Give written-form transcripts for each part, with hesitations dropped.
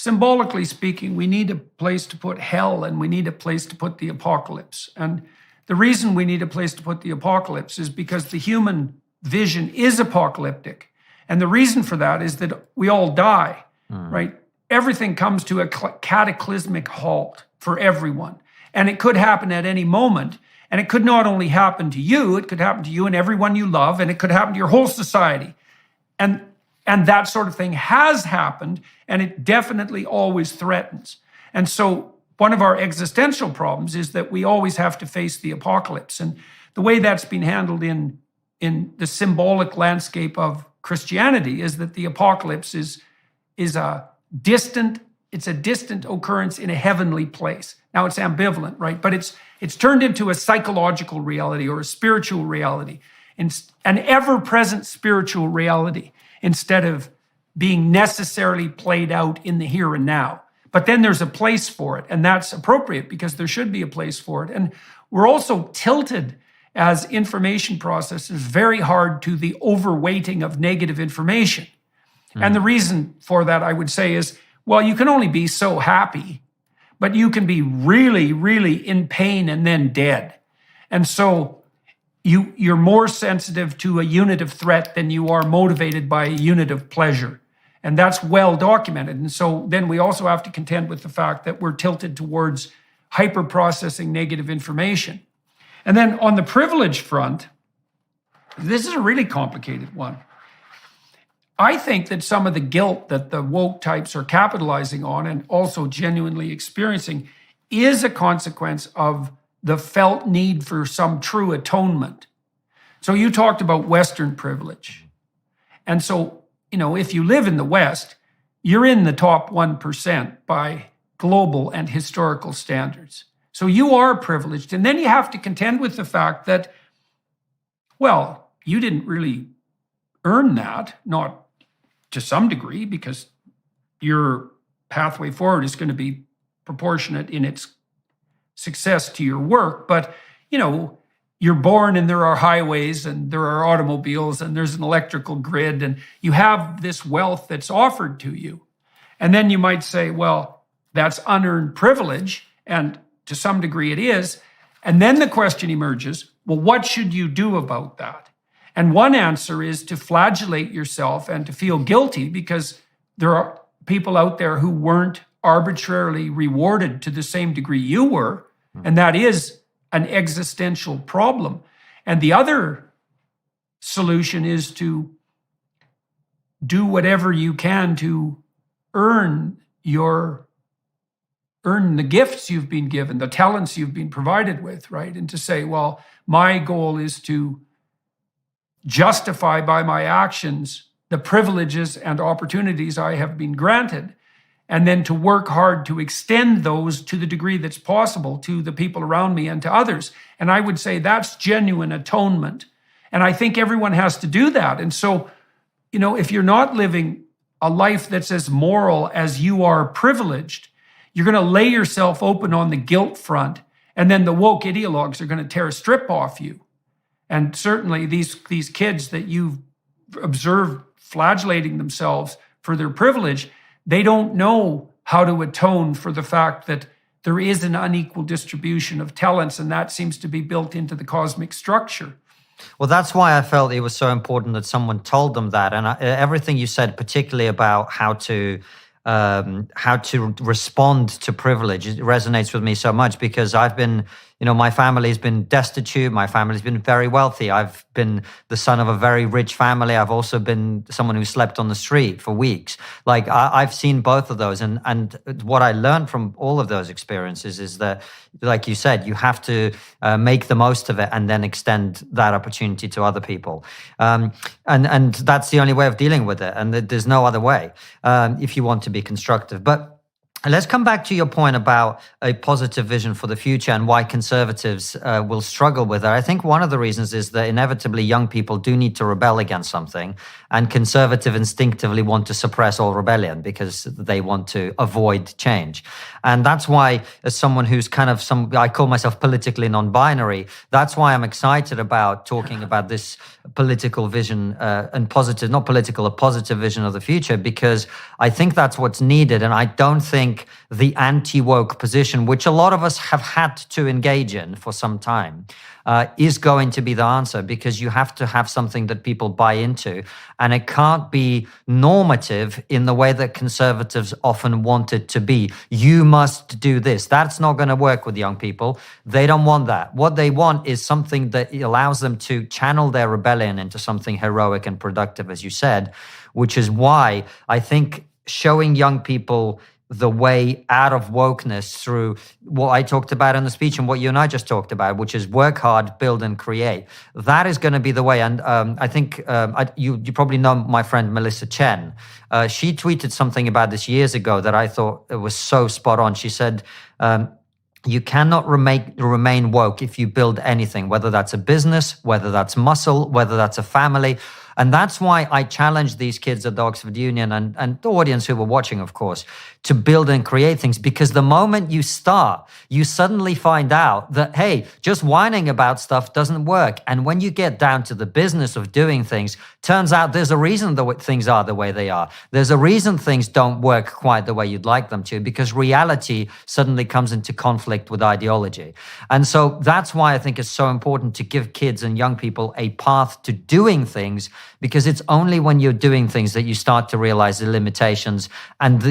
symbolically speaking, we need a place to put hell and we need a place to put the apocalypse. And the reason we need a place to put the apocalypse is because the human vision is apocalyptic. And the reason for that is that we all die, right? Everything comes to a cataclysmic halt for everyone. And it could happen at any moment. And it could not only happen to you, it could happen to you and everyone you love, and it could happen to your whole society. And that sort of thing has happened, and it definitely always threatens. And so one of our existential problems is that we always have to face the apocalypse. And the way that's been handled in the symbolic landscape of Christianity is that the apocalypse is a distant occurrence in a heavenly place. Now it's ambivalent, right? But it's turned into a psychological reality or a spiritual reality, an ever-present spiritual reality, instead of being necessarily played out in the here and now. But then there's a place for it, and that's appropriate because there should be a place for it. And we're also tilted as information processors very hard to the overweighting of negative information. And the reason for that, I would say, is, well, you can only be so happy, but you can be really, really in pain and then dead. And so you're more sensitive to a unit of threat than you are motivated by a unit of pleasure. And that's well documented. And so then we also have to contend with the fact that we're tilted towards hyper-processing negative information. And then on the privilege front, this is a really complicated one. I think that some of the guilt that the woke types are capitalizing on and also genuinely experiencing is a consequence of the felt need for some true atonement. So you talked about Western privilege. And so, if you live in the West, you're in the top 1% by global and historical standards. So you are privileged. And then you have to contend with the fact that, well, you didn't really earn that, not to some degree, because your pathway forward is going to be proportionate in its success to your work. But, you're born and there are highways and there are automobiles and there's an electrical grid and you have this wealth that's offered to you. And then you might say, well, that's unearned privilege. And to some degree it is. And then the question emerges, well, what should you do about that? And one answer is to flagellate yourself and to feel guilty because there are people out there who weren't arbitrarily rewarded to the same degree you were. And that is an existential problem. And the other solution is to do whatever you can to earn the gifts you've been given, the talents you've been provided with, right? And to say, well, my goal is to justify by my actions the privileges and opportunities I have been granted, and then to work hard to extend those to the degree that's possible to the people around me and to others. And I would say that's genuine atonement. And I think everyone has to do that. And so, if you're not living a life that's as moral as you are privileged, you're going to lay yourself open on the guilt front, and then the woke ideologues are going to tear a strip off you. And certainly these kids that you've observed flagellating themselves for their privilege, they don't know how to atone for the fact that there is an unequal distribution of talents, and that seems to be built into the cosmic structure. Well, that's why I felt it was so important that someone told them that. And everything you said, particularly about how to respond to privilege, it resonates with me so much because I've been, my family's been destitute. My family's been very wealthy. I've been the son of a very rich family. I've also been someone who slept on the street for weeks. Like I've seen both of those. And what I learned from all of those experiences is that, like you said, you have to make the most of it and then extend that opportunity to other people. And that's the only way of dealing with it. And there's no other way if you want to be constructive. But Let's come back to your point about a positive vision for the future and why conservatives will struggle with it. I think one of the reasons is that inevitably young people do need to rebel against something, and conservative instinctively want to suppress all rebellion because they want to avoid change. And that's why, as someone who's kind of I call myself politically non-binary, that's why I'm excited about talking about this political vision and positive, not political, a positive vision of the future, because I think that's what's needed. And I don't think the anti-woke position, which a lot of us have had to engage in for some time, is going to be the answer, because you have to have something that people buy into, and it can't be normative in the way that conservatives often want it to be. You must do this. That's not going to work with young people. They don't want that. What they want is something that allows them to channel their rebellion into something heroic and productive, as you said, which is why I think showing young people the way out of wokeness through what I talked about in the speech and what you and I just talked about, which is work hard, build and create. That is going to be the way. And I think you probably know my friend Melissa Chen. She tweeted something about this years ago that I thought it was so spot on. She said, you cannot remain woke if you build anything, whether that's a business, whether that's muscle, whether that's a family. And that's why I challenged these kids at the Oxford Union and the audience who were watching, of course, to build and create things. Because the moment you start, you suddenly find out that, hey, just whining about stuff doesn't work. And when you get down to the business of doing things, turns out there's a reason that things are the way they are. There's a reason things don't work quite the way you'd like them to, because reality suddenly comes into conflict with ideology. And so that's why I think it's so important to give kids and young people a path to doing things, because it's only when you're doing things that you start to realize the limitations. And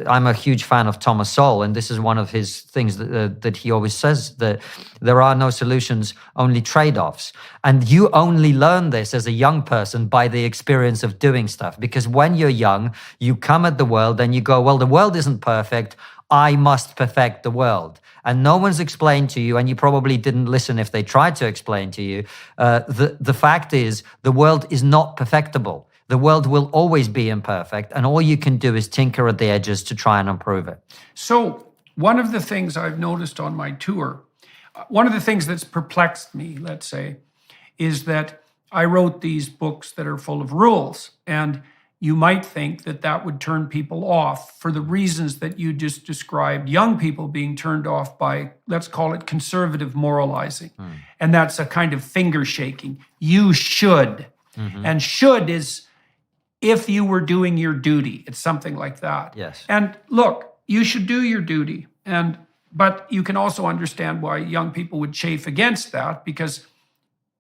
I'm a huge fan of Thomas Sowell, and this is one of his things that he always says, that there are no solutions, only trade-offs. And you only learn this as a young person by the experience of doing stuff, because when you're young, you come at the world and you go, well, the world isn't perfect, I must perfect the world. And no one's explained to you, and you probably didn't listen if they tried to explain to you, the fact is the world is not perfectible. The world will always be imperfect, and all you can do is tinker at the edges to try and improve it. So one of the things I've noticed on my tour, one of the things that's perplexed me, let's say, is that I wrote these books that are full of rules, and you might think that that would turn people off for the reasons that you just described, young people being turned off by, let's call it conservative moralizing. And that's a kind of finger shaking. You should. Mm-hmm. And should is if you were doing your duty. It's something like that. Yes. And look, you should do your duty. But you can also understand why young people would chafe against that, because,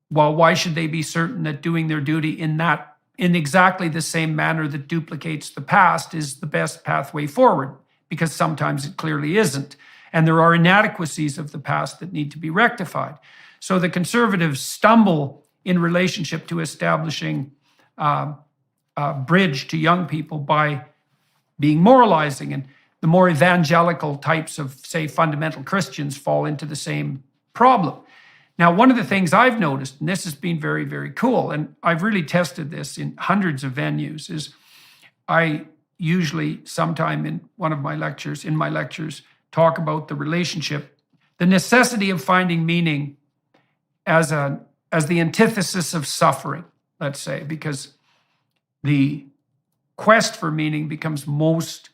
well, why should they be certain that doing their duty in exactly the same manner that duplicates the past is the best pathway forward? Because sometimes it clearly isn't. And there are inadequacies of the past that need to be rectified. So the conservatives stumble in relationship to establishing a bridge to young people by being moralizing. And the more evangelical types of, say, fundamental Christians fall into the same problem. Now, one of the things I've noticed, and this has been very, very cool, and I've really tested this in hundreds of venues, is I usually sometime in my lectures, talk about the relationship, the necessity of finding meaning as the antithesis of suffering, let's say, because the quest for meaning becomes most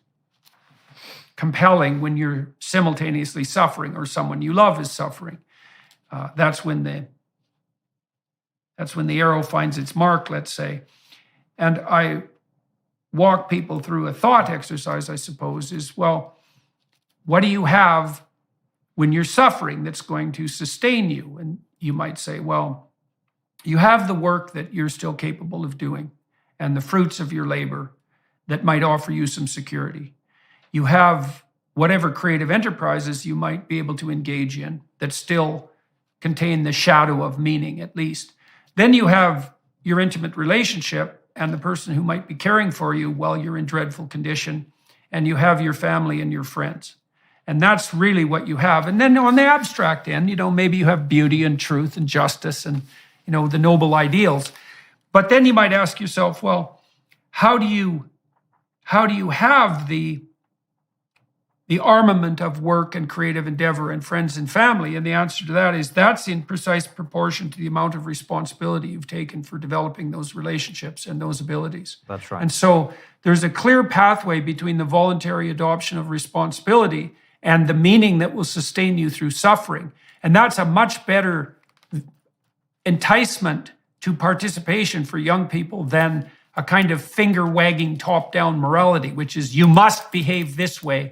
compelling when you're simultaneously suffering or someone you love is suffering. That's when the arrow finds its mark, let's say. And I walk people through a thought exercise, I suppose, is, well, what do you have when you're suffering that's going to sustain you? And you might say, well, you have the work that you're still capable of doing and the fruits of your labor that might offer you some security. You have whatever creative enterprises you might be able to engage in that still contain the shadow of meaning, at least. Then you have your intimate relationship and the person who might be caring for you while you're in dreadful condition, and you have your family and your friends. And that's really what you have. And then on the abstract end, maybe you have beauty and truth and justice and, the noble ideals. But then you might ask yourself, well, how do you have the the armament of work and creative endeavor and friends and family? And the answer to that is that's in precise proportion to the amount of responsibility you've taken for developing those relationships and those abilities. That's right. And so there's a clear pathway between the voluntary adoption of responsibility and the meaning that will sustain you through suffering. And that's a much better enticement to participation for young people than a kind of finger-wagging top-down morality, which is you must behave this way,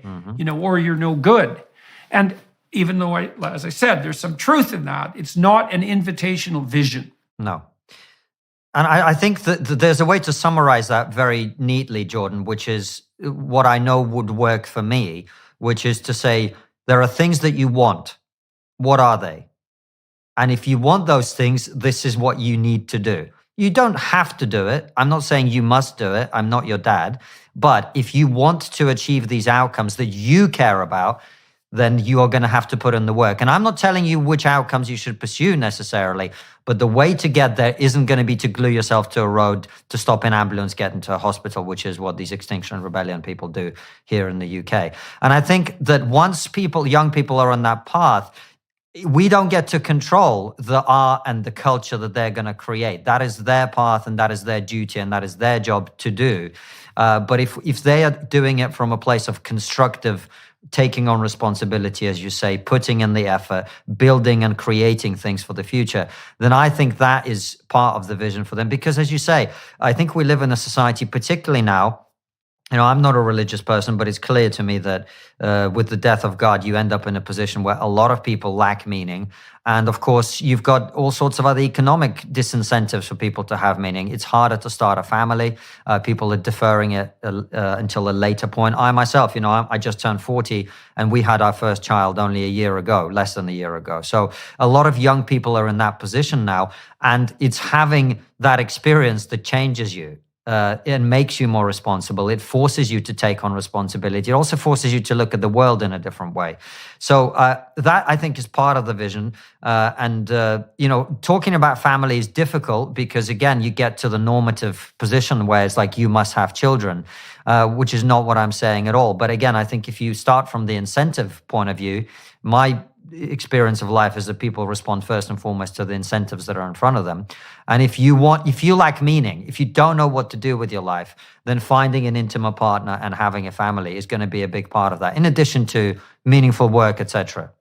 or you're no good. And even though, as I said, there's some truth in that, it's not an invitational vision. No. And I think that there's a way to summarize that very neatly, Jordan, which is what I know would work for me, which is to say, there are things that you want. What are they? And if you want those things, this is what you need to do. You don't have to do it. I'm not saying you must do it. I'm not your dad. But if you want to achieve these outcomes that you care about, then you are going to have to put in the work. And I'm not telling you which outcomes you should pursue necessarily, but the way to get there isn't going to be to glue yourself to a road, to stop an ambulance, get into a hospital, which is what these Extinction Rebellion people do here in the UK. And I think that once young people are on that path, we don't get to control the art and the culture that they're going to create. That is their path, and that is their duty, and that is their job to do. But if they are doing it from a place of constructive, taking on responsibility, as you say, putting in the effort, building and creating things for the future, then I think that is part of the vision for them. Because as you say, I think we live in a society, particularly now, I'm not a religious person, but it's clear to me that with the death of God, you end up in a position where a lot of people lack meaning. And of course, you've got all sorts of other economic disincentives for people to have meaning. It's harder to start a family. People are deferring it until a later point. I myself, I just turned 40 and we had our first child only a year ago, less than a year ago. So a lot of young people are in that position now. And it's having that experience that changes you. It makes you more responsible. It forces you to take on responsibility. It also forces you to look at the world in a different way. So that, I think, is part of the vision. Talking about family is difficult because, again, you get to the normative position where it's like you must have children, which is not what I'm saying at all. But again, I think if you start from the incentive point of view, my experience of life is that people respond first and foremost to the incentives that are in front of them. And if you lack meaning, if you don't know what to do with your life, then finding an intimate partner and having a family is going to be a big part of that, in addition to meaningful work, etc.